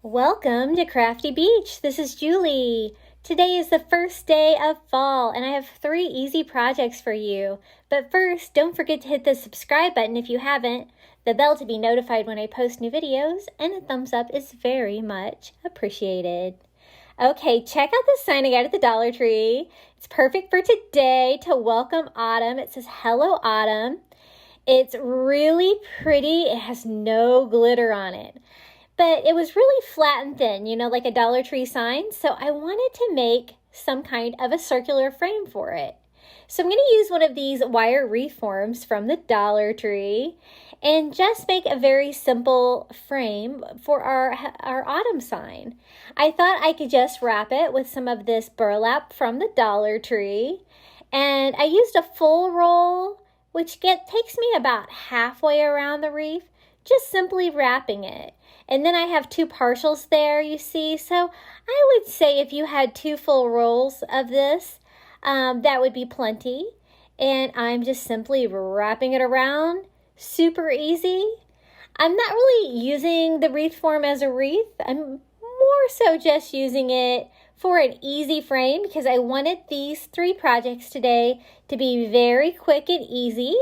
Welcome to Crafty Beach. This is Julie. Today is the first day of fall and I have 3 easy projects for you. But first, don't forget to hit the subscribe button if you haven't, the bell to be notified when I post new videos, and a thumbs up is very much appreciated. Okay, check out this sign I got at the Dollar Tree. It's perfect for today to welcome autumn. It says Hello Autumn. It's really pretty. It has no glitter on it. But it was really flat and thin, like a Dollar Tree sign. So I wanted to make some kind of a circular frame for it. So I'm going to use one of these wire wreath forms from the Dollar Tree and just make a very simple frame for our autumn sign. I thought I could just wrap it with some of this burlap from the Dollar Tree. And I used a full roll, which takes me about halfway around the wreath, just simply wrapping it. And then I have 2 partials there, you see. So I would say if you had 2 full rolls of this, that would be plenty. And I'm just simply wrapping it around. Super easy. I'm not really using the wreath form as a wreath. I'm more so just using it for an easy frame because I wanted these 3 projects today to be very quick and easy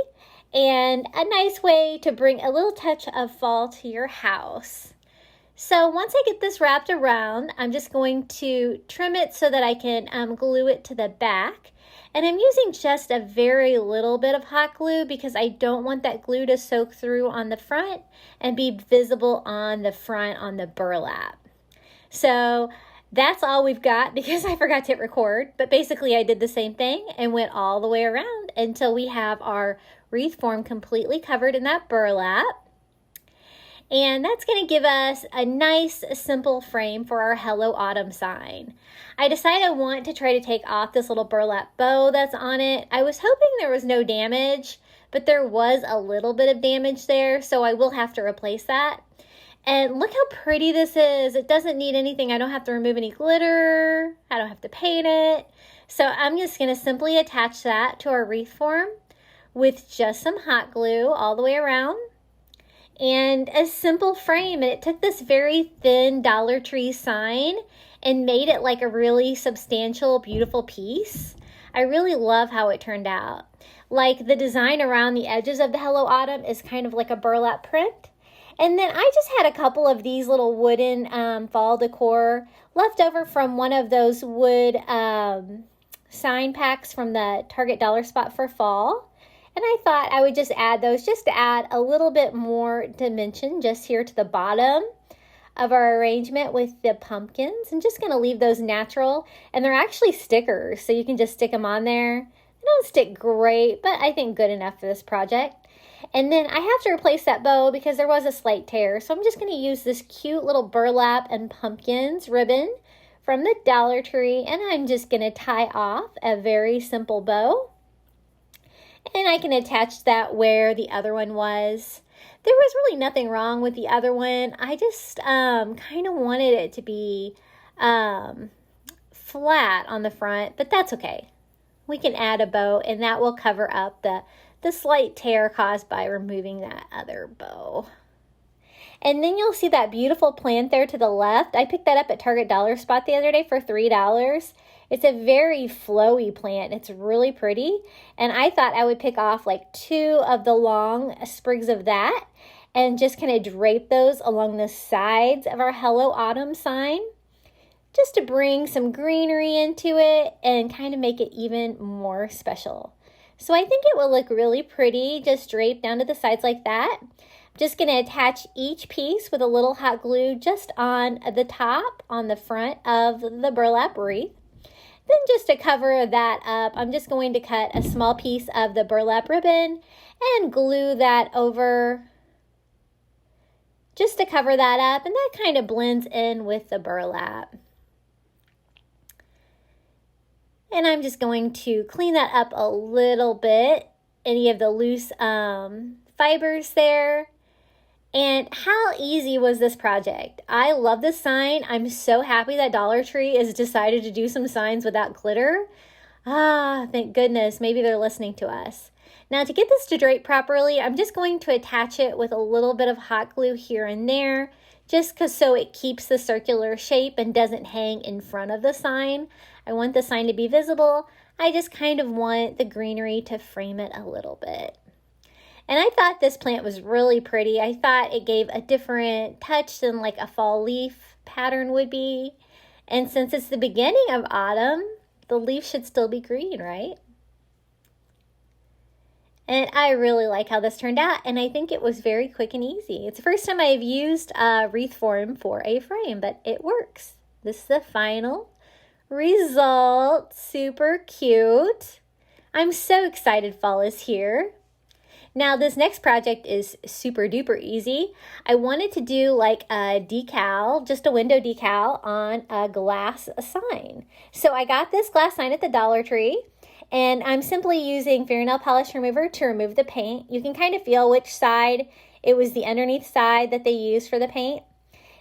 and a nice way to bring a little touch of fall to your house. So once I get this wrapped around, I'm just going to trim it so that I can glue it to the back. And I'm using just a very little bit of hot glue because I don't want that glue to soak through on the front and be visible on the front on the burlap. So that's all we've got because I forgot to hit record. But basically I did the same thing and went all the way around until we have our wreath form completely covered in that burlap. And that's going to give us a nice, simple frame for our Hello Autumn sign. I decided I want to try to take off this little burlap bow that's on it. I was hoping there was no damage, but there was a little bit of damage there, so I will have to replace that. And look how pretty this is. It doesn't need anything. I don't have to remove any glitter. I don't have to paint it. So I'm just going to simply attach that to our wreath form with just some hot glue all the way around. And a simple frame, and it took this very thin Dollar Tree sign and made it like a really substantial, beautiful piece. I really love how it turned out. Like the design around the edges of the Hello Autumn is kind of like a burlap print. And then I just had a couple of these little wooden fall decor left over from one of those wood sign packs from the Target Dollar Spot for fall. And I thought I would just add those just to add a little bit more dimension just here to the bottom of our arrangement with the pumpkins. I'm just going to leave those natural. And they're actually stickers, so you can just stick them on there. They don't stick great, but I think good enough for this project. And then I have to replace that bow because there was a slight tear. So I'm just going to use this cute little burlap and pumpkins ribbon from the Dollar Tree. And I'm just going to tie off a very simple bow. And I can attach that where the other one was. There was really nothing wrong with the other one. I just kind of wanted it to be flat on the front, but that's okay. We can add a bow and that will cover up the slight tear caused by removing that other bow. And then you'll see that beautiful plant there to the left. I picked that up at Target Dollar Spot the other day for $3. It's a very flowy plant. It's really pretty. And I thought I would pick off like 2 of the long sprigs of that and just kind of drape those along the sides of our Hello Autumn sign just to bring some greenery into it and kind of make it even more special. So I think it will look really pretty just draped down to the sides like that. I'm just going to attach each piece with a little hot glue just on the top, on the front of the burlap wreath. Then just to cover that up, I'm just going to cut a small piece of the burlap ribbon and glue that over just to cover that up, and that kind of blends in with the burlap. And I'm just going to clean that up a little bit, any of the loose fibers there. And how easy was this project? I love this sign. I'm so happy that Dollar Tree has decided to do some signs without glitter. Thank goodness. Maybe they're listening to us. Now to get this to drape properly, I'm just going to attach it with a little bit of hot glue here and there just so it keeps the circular shape and doesn't hang in front of the sign. I want the sign to be visible. I just kind of want the greenery to frame it a little bit. And I thought this plant was really pretty. I thought it gave a different touch than like a fall leaf pattern would be. And since it's the beginning of autumn, the leaf should still be green, right? And I really like how this turned out, and I think it was very quick and easy. It's the first time I've used wreath form for a frame, but it works. This is the final result. Super cute. I'm so excited fall is here. Now this next project is super duper easy. I wanted to do like a decal, just a window decal on a glass sign. So I got this glass sign at the Dollar Tree, and I'm simply using fingernail polish remover to remove the paint. You can kind of feel which side, it was the underneath side that they used for the paint.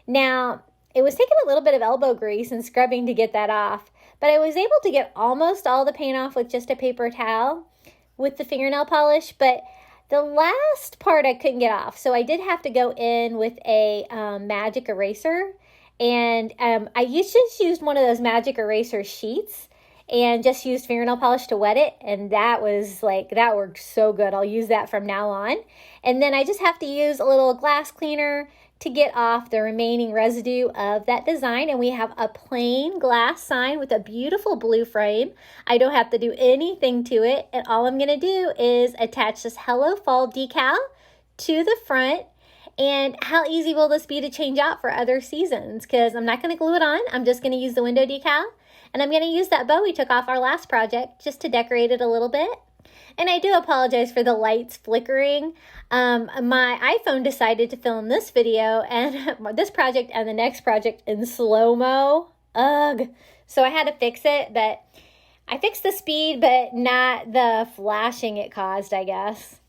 Now, it was taking a little bit of elbow grease and scrubbing to get that off, but I was able to get almost all the paint off with just a paper towel with the fingernail polish, but the last part I couldn't get off, so I did have to go in with a magic eraser, and I just used one of those magic eraser sheets and just used fingernail polish to wet it, and that worked so good. I'll use that from now on. And then I just have to use a little glass cleaner to get off the remaining residue of that design, and we have a plain glass sign with a beautiful blue frame. I don't have to do anything to it, and all I'm going to do is attach this Hello Fall decal to the front. And how easy will this be to change out for other seasons? Because I'm not going to glue it on. I'm just going to use the window decal, and I'm going to use that bow we took off our last project just to decorate it a little bit. And I do apologize for the lights flickering. My iPhone decided to film this video and this project and the next project in slow-mo. Ugh. So I had to fix it, but I fixed the speed, but not the flashing it caused, I guess.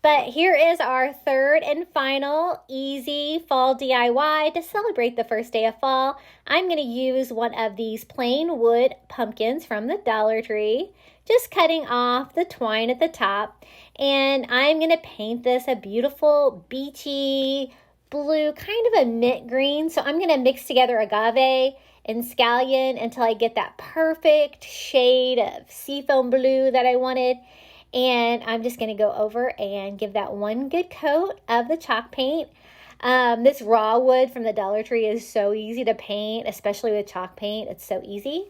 But here is our third and final easy fall DIY to celebrate the first day of fall. I'm going to use one of these plain wood pumpkins from the Dollar Tree, just cutting off the twine at the top. And I'm going to paint this a beautiful beachy blue, kind of a mint green. So I'm going to mix together agave and scallion until I get that perfect shade of seafoam blue that I wanted. And I'm just going to go over and give that one good coat of the chalk paint. This raw wood from the Dollar Tree is so easy to paint, especially with chalk paint. It's so easy.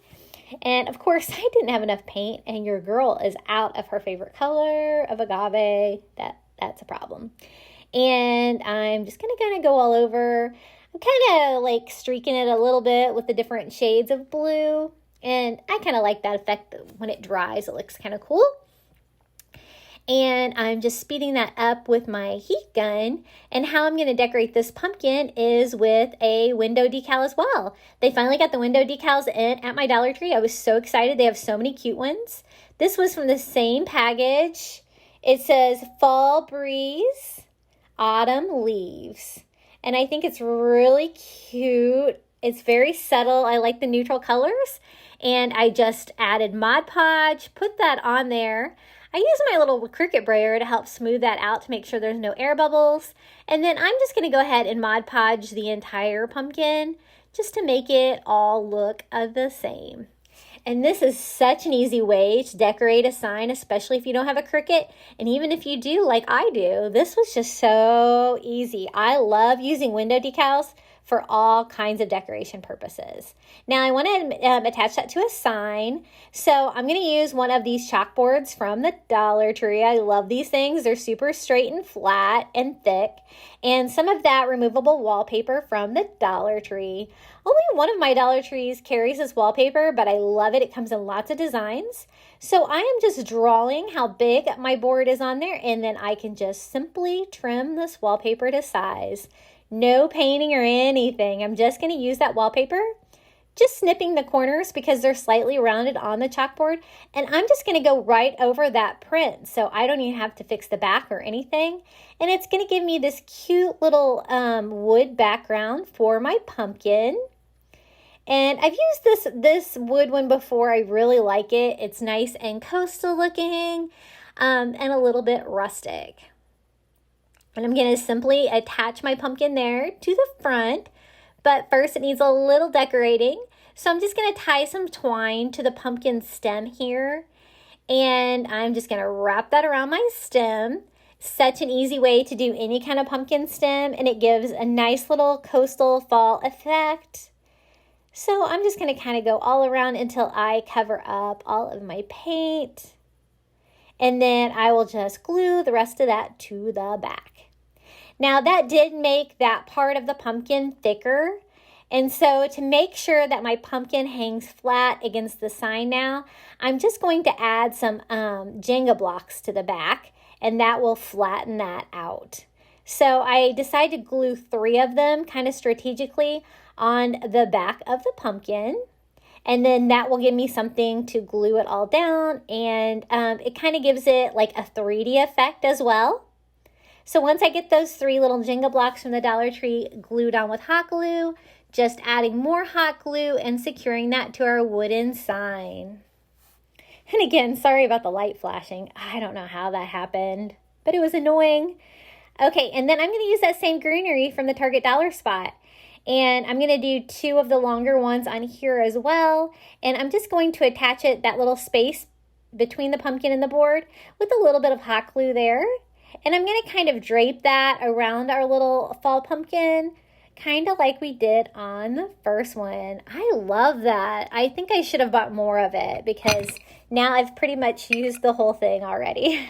And of course, I didn't have enough paint, and your girl is out of her favorite color of agave. That's a problem. And I'm just going to go all over. I'm kind of like streaking it a little bit with the different shades of blue. And I kind of like that effect when it dries. It looks kind of cool. And I'm just speeding that up with my heat gun. And how I'm going to decorate this pumpkin is with a window decal as well. They finally got the window decals in at my Dollar Tree. I was so excited. They have so many cute ones. This was from the same package. It says Fall Breeze, Autumn Leaves. And I think it's really cute. It's very subtle. I like the neutral colors. And I just added Mod Podge, put that on there. I use my little Cricut brayer to help smooth that out to make sure there's no air bubbles. And then I'm just going to go ahead and Mod Podge the entire pumpkin just to make it all look the same. And this is such an easy way to decorate a sign, especially if you don't have a Cricut. And even if you do, like I do, this was just so easy. I love using window decals for all kinds of decoration purposes. Now I want to attach that to a sign. So I'm going to use one of these chalkboards from the Dollar Tree. I love these things. They're super straight and flat and thick. And some of that removable wallpaper from the Dollar Tree. Only one of my Dollar Trees carries this wallpaper, but I love it. It comes in lots of designs. So I am just drawing how big my board is on there, and then I can just simply trim this wallpaper to size. No painting or anything. I'm just going to use that wallpaper, just snipping the corners because they're slightly rounded on the chalkboard. And I'm just going to go right over that print, so I don't even have to fix the back or anything. And it's going to give me this cute little wood background for my pumpkin. And I've used this wood one before. I really like it. It's nice and coastal looking and a little bit rustic. And I'm going to simply attach my pumpkin there to the front. But first it needs a little decorating. So I'm just going to tie some twine to the pumpkin stem here. And I'm just going to wrap that around my stem. Such an easy way to do any kind of pumpkin stem. And it gives a nice little coastal fall effect. So I'm just going to kind of go all around until I cover up all of my paint. And then I will just glue the rest of that to the back. Now that did make that part of the pumpkin thicker. And so to make sure that my pumpkin hangs flat against the sign now, I'm just going to add some Jenga blocks to the back, and that will flatten that out. So I decided to glue 3 of them kind of strategically on the back of the pumpkin. And then that will give me something to glue it all down. And it kind of gives it like a 3D effect as well. So once I get those 3 little Jenga blocks from the Dollar Tree glued on with hot glue, just adding more hot glue and securing that to our wooden sign. And again, sorry about the light flashing. I don't know how that happened, but it was annoying. Okay, and then I'm going to use that same greenery from the Target Dollar Spot. And I'm going to do 2 of the longer ones on here as well. And I'm just going to attach it, that little space between the pumpkin and the board, with a little bit of hot glue there. And I'm going to kind of drape that around our little fall pumpkin, kind of like we did on the first one. I love that. I think I should have bought more of it because now I've pretty much used the whole thing already.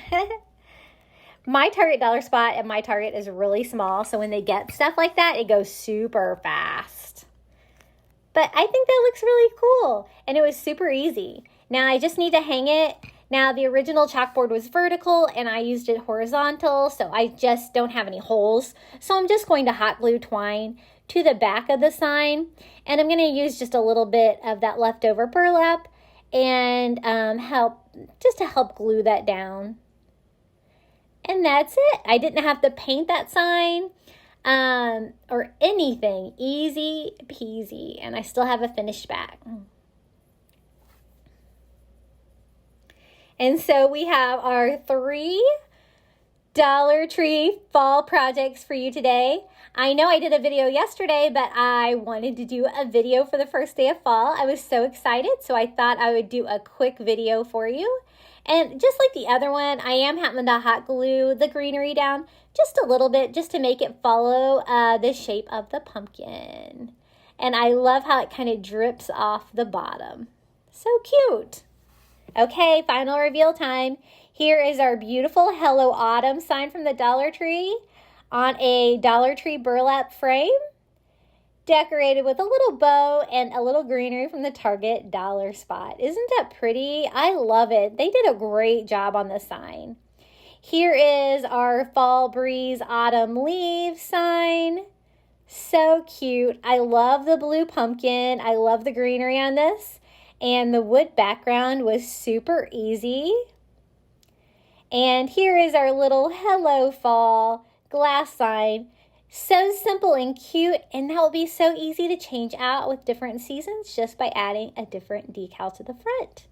My Target Dollar Spot at my Target is really small, so when they get stuff like that, it goes super fast. But I think that looks really cool, and it was super easy. Now I just need to hang it. Now the original chalkboard was vertical and I used it horizontal, so I just don't have any holes. So I'm just going to hot glue twine to the back of the sign, and I'm going to use just a little bit of that leftover burlap and help glue that down. And that's it. I didn't have to paint that sign or anything. Easy peasy, and I still have a finished back. And so we have our 3 Dollar Tree fall projects for you today. I know I did a video yesterday, but I wanted to do a video for the first day of fall. I was so excited, so I thought I would do a quick video for you. And just like the other one, I am having to hot glue the greenery down just a little bit just to make it follow the shape of the pumpkin. And I love how it kind of drips off the bottom. So cute. Okay, final reveal time. Here is our beautiful Hello Autumn sign from the Dollar Tree on a Dollar Tree burlap frame, decorated with a little bow and a little greenery from the Target Dollar Spot. Isn't that pretty? I love it. They did a great job on the sign. Here is our Fall Breeze Autumn Leaves sign. So cute. I love the blue pumpkin. I love the greenery on this. And the wood background was super easy. And here is our little Hello Fall glass sign. So simple and cute, and that will be so easy to change out with different seasons just by adding a different decal to the front.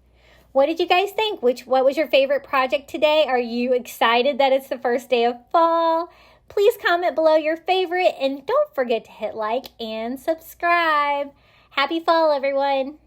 What did you guys think? What was your favorite project today? Are you excited that it's the first day of fall? Please comment below your favorite, and don't forget to hit like and subscribe. Happy fall, everyone.